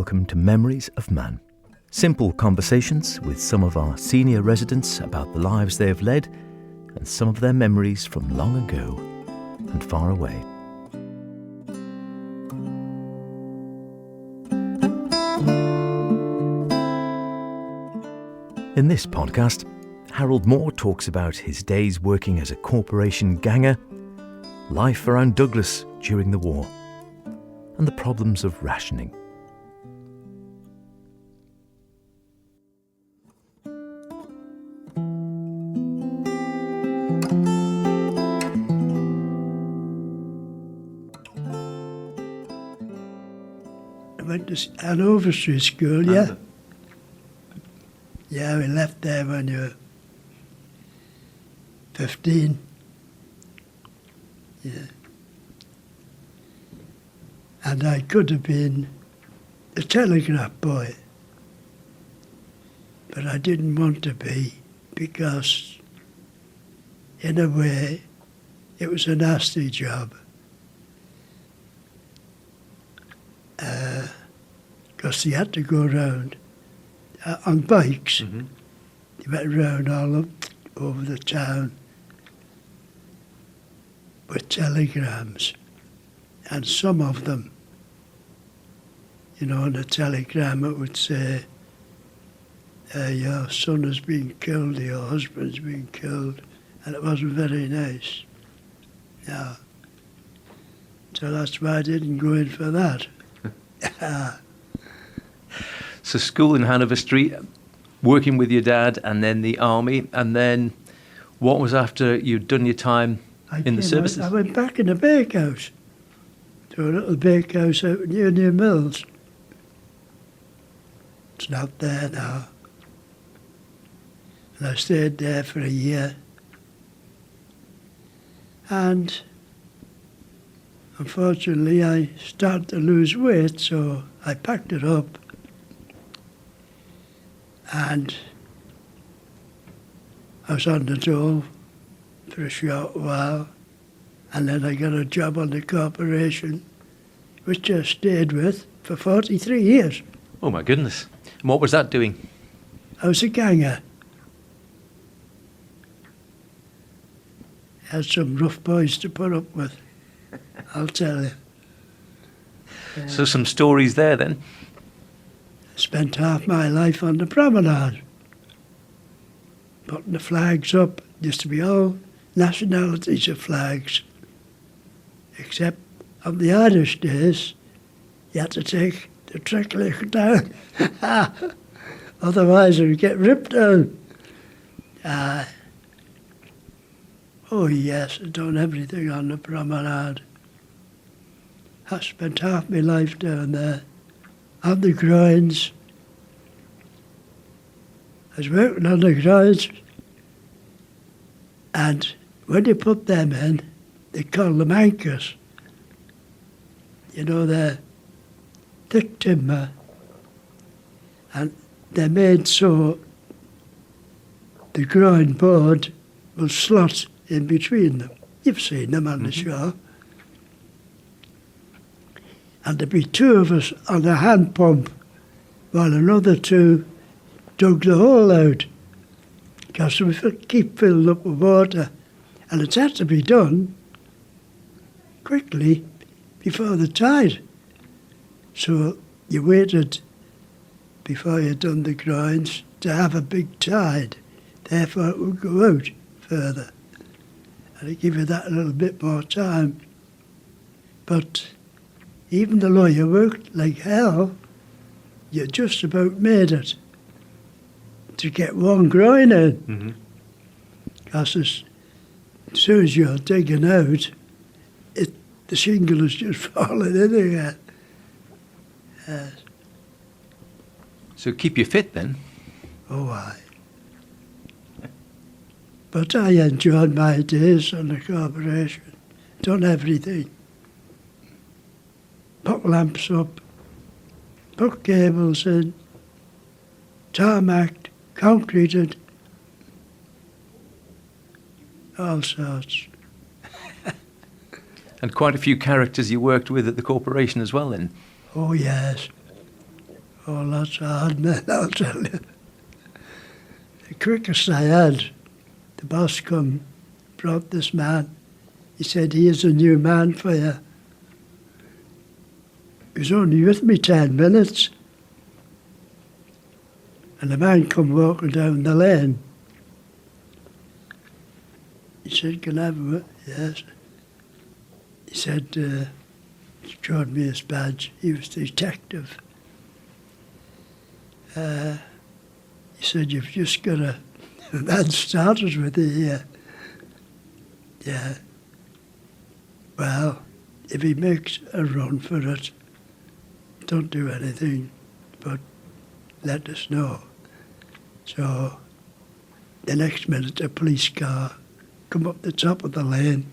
welcome to Memories of Mann. Simple conversations with some of our senior residents about the lives they have led and some of their memories from long ago and far away. In this podcast, Harold Moore talks about his days working as a corporation ganger, life around Douglas during the war, and the problems of rationing. I went to Hanover Street School, yeah. Yeah, we left there when you were 15. Yeah. And I could have been a telegraph boy, but I didn't want to be because, in a way, it was a nasty job. Because you had to go around on bikes. Mm-hmm. You went around all up over the town with telegrams, and some of them, you know, on a telegram it would say, your son has been killed, your husband's been killed, and it wasn't very nice. Yeah. So that's why I didn't go in for that. So school in Hanover Street, working with your dad, and then the army, and then what was after you'd done your time in the services? I went back in the bakehouse, to a little bakehouse out near New Mills. It's not there now. And I stayed there for a year. And unfortunately I started to lose weight, so I packed it up. And I was on the dole for a short while, and then I got a job on the corporation, which I stayed with for 43 years. Oh my goodness. And what was that doing? I was a ganger. Had some rough boys to put up with, I'll tell you. So some stories there then? Spent half my life on the promenade, putting the flags up. Used to be all nationalities of flags, except on the Irish days, you had to take the trickle down. Otherwise it would get ripped down. Oh yes, I've done everything on the promenade. I spent half my life down there. On the grinds. I was working on the grinds, and when you put them in, they call them anchors. You know, they're thick timber, and they're made so the grind board will slot in between them. You've seen them on the shore. And there'd be two of us on a hand pump while another two dug the hole out. Because we keep filling up with water. And it had to be done quickly before the tide. So you waited before you'd done the grinds to have a big tide. Therefore it would go out further. And it'd give you that a little bit more time. But even though you worked like hell, you just about made it to get one groin in. Because as soon as you're digging out, the shingle is just falling in again. So keep you fit then? Oh, aye. But I enjoyed my days on the corporation. Done everything. Put lamps up, put cables in, tarmacked, concreted, all sorts. And quite a few characters you worked with at the corporation as well then? Oh yes. Oh, lots of hard men, I'll tell you. The quickest I had, the boss come, brought this man. He said, here's a new man for you. He was only with me 10 minutes. And the man come walking down the lane. He said, can I have a word? Yes. He said, he showed me his badge. He was the detective. He said, you've just got a man started with you here. Yeah. Well, if he makes a run for it, don't do anything, but let us know. So the next minute, a police car come up the top of the lane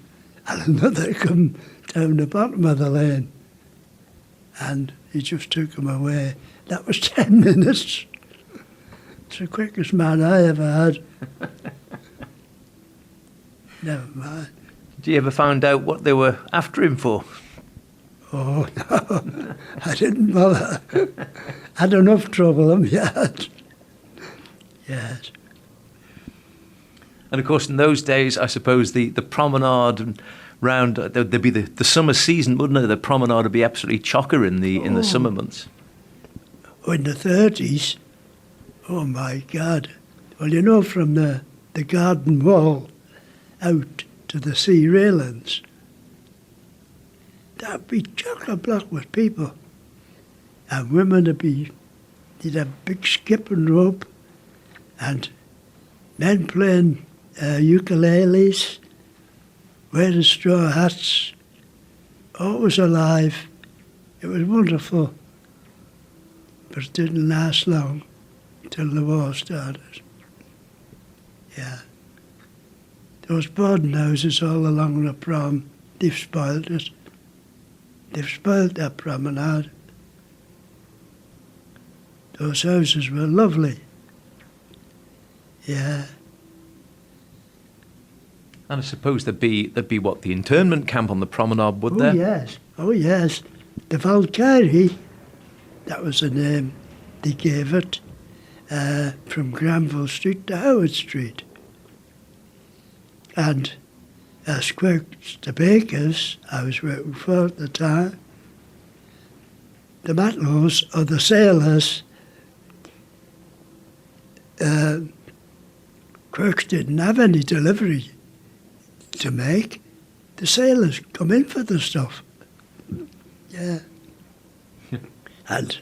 and another come down the bottom of the lane. And he just took him away. That was 10 minutes. It's the quickest man I ever had. Never mind. Did you ever find out what they were after him for? Oh, no, I didn't bother. Had enough trouble in my head. Yes. And of course, in those days, I suppose the promenade and round, there'd be the summer season, wouldn't it? The promenade would be absolutely chocker in the summer months. Oh, in the 30s, oh my God. Well, you know, from the garden wall out to the sea railings, that'd be chock-a-block with people. And women they'd have big skipping rope, and men playing ukuleles, wearing straw hats, always alive. It was wonderful, but it didn't last long till the war started. Yeah. Those boarding houses all along the prom, they've spoiled it. They've spoiled that promenade. Those houses were lovely. Yeah. And I suppose there'd be what, the internment camp on the promenade, would there? Oh yes, oh yes. The Valkyrie, that was the name they gave it, from Granville Street to Howard Street. And as Quirks the bakers I was working for at the time, the matelots or the sailors, Quirks didn't have any delivery to make. The sailors come in for the stuff. Yeah. And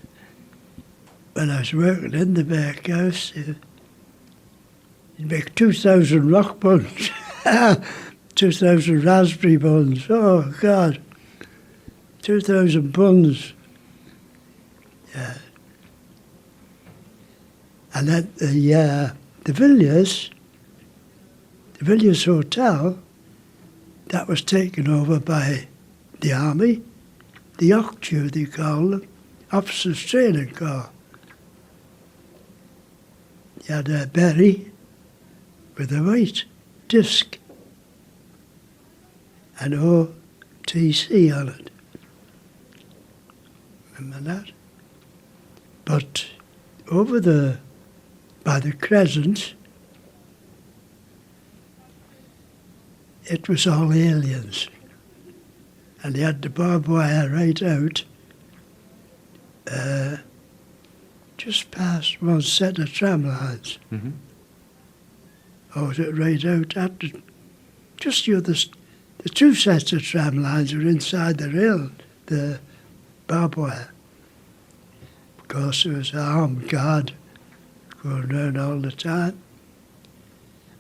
when I was working in the bakehouse, you'd make 2,000 rock buns, 2,000 raspberry buns. Oh, God. 2,000 buns. Yeah. And at the Villiers Hotel, that was taken over by the Army, the OCTU they call them, Officers Training Corps. You had a berry with a white disc and OTC on it. Remember that? But by the Crescent, it was all aliens. And they had the barbed wire right out, just past one set of tram lines. Mm-hmm. Or was it right out at just the two sets of tram lines were inside the rail, the barbed wire. Of course, there was an armed guard going around all the time.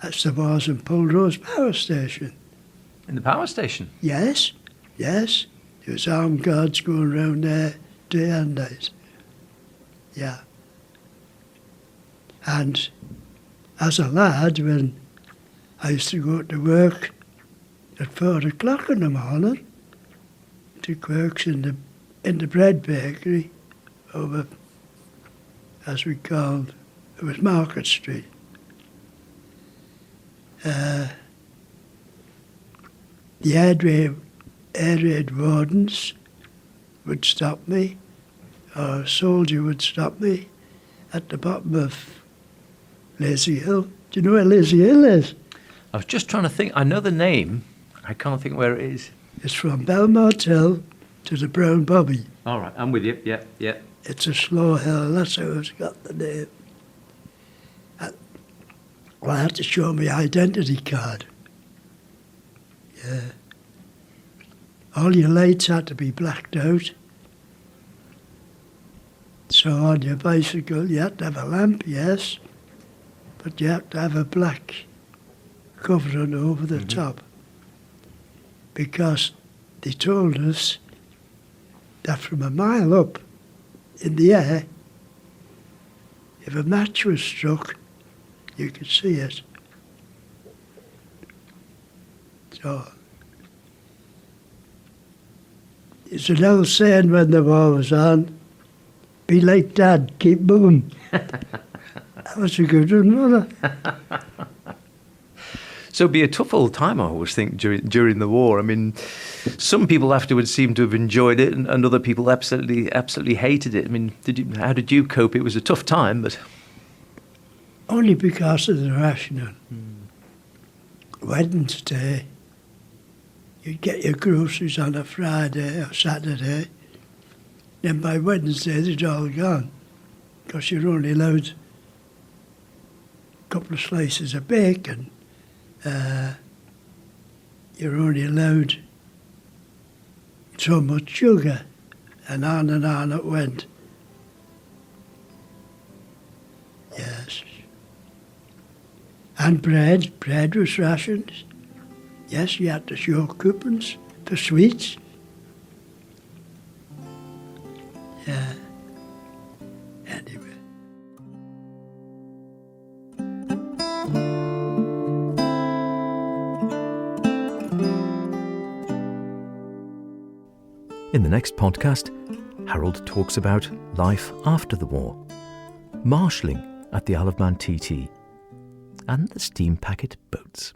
That's the Wars and Pulrose power station. In the power station? Yes, yes. There was armed guards going around there day and night. Yeah. And as a lad, when I used to go to work at 4 o'clock in the morning to Quirks in the bread bakery over, as we called, it was Market Street. The air raid wardens would stop me or a soldier would stop me at the bottom of Lazy Hill. Do you know where Lazy Hill is? I was just trying to think. I know the name. I can't think where it is. It's from Belmont Hill to the Brown Bobby. All right, I'm with you. Yeah, yeah. It's a slow hill, that's how it's got the name. Well, I had to show my identity card. Yeah. All your lights had to be blacked out. So on your bicycle, you had to have a lamp, yes, but you had to have a black covering over the top. Because they told us that from a mile up in the air, if a match was struck, you could see it. So, it's an old saying when the war was on, be like Dad, keep moving. That was a good one, wasn't it? So it'd be a tough old time, I always think, during the war. I mean, some people afterwards seem to have enjoyed it, and other people absolutely hated it. I mean, how did you cope? It was a tough time, but... Only because of the rationing. Wednesday, you'd get your groceries on a Friday or Saturday. Then by Wednesday, they'd all gone, because you're only allowed a couple of slices of bacon. You're only allowed so much sugar, and on it went. Yes. And bread was rations. Yes, you had to show coupons for sweets. Yeah. Anyway. In the next podcast, Harold talks about life after the war, marshalling at the Isle of Man TT, and the steam packet boats.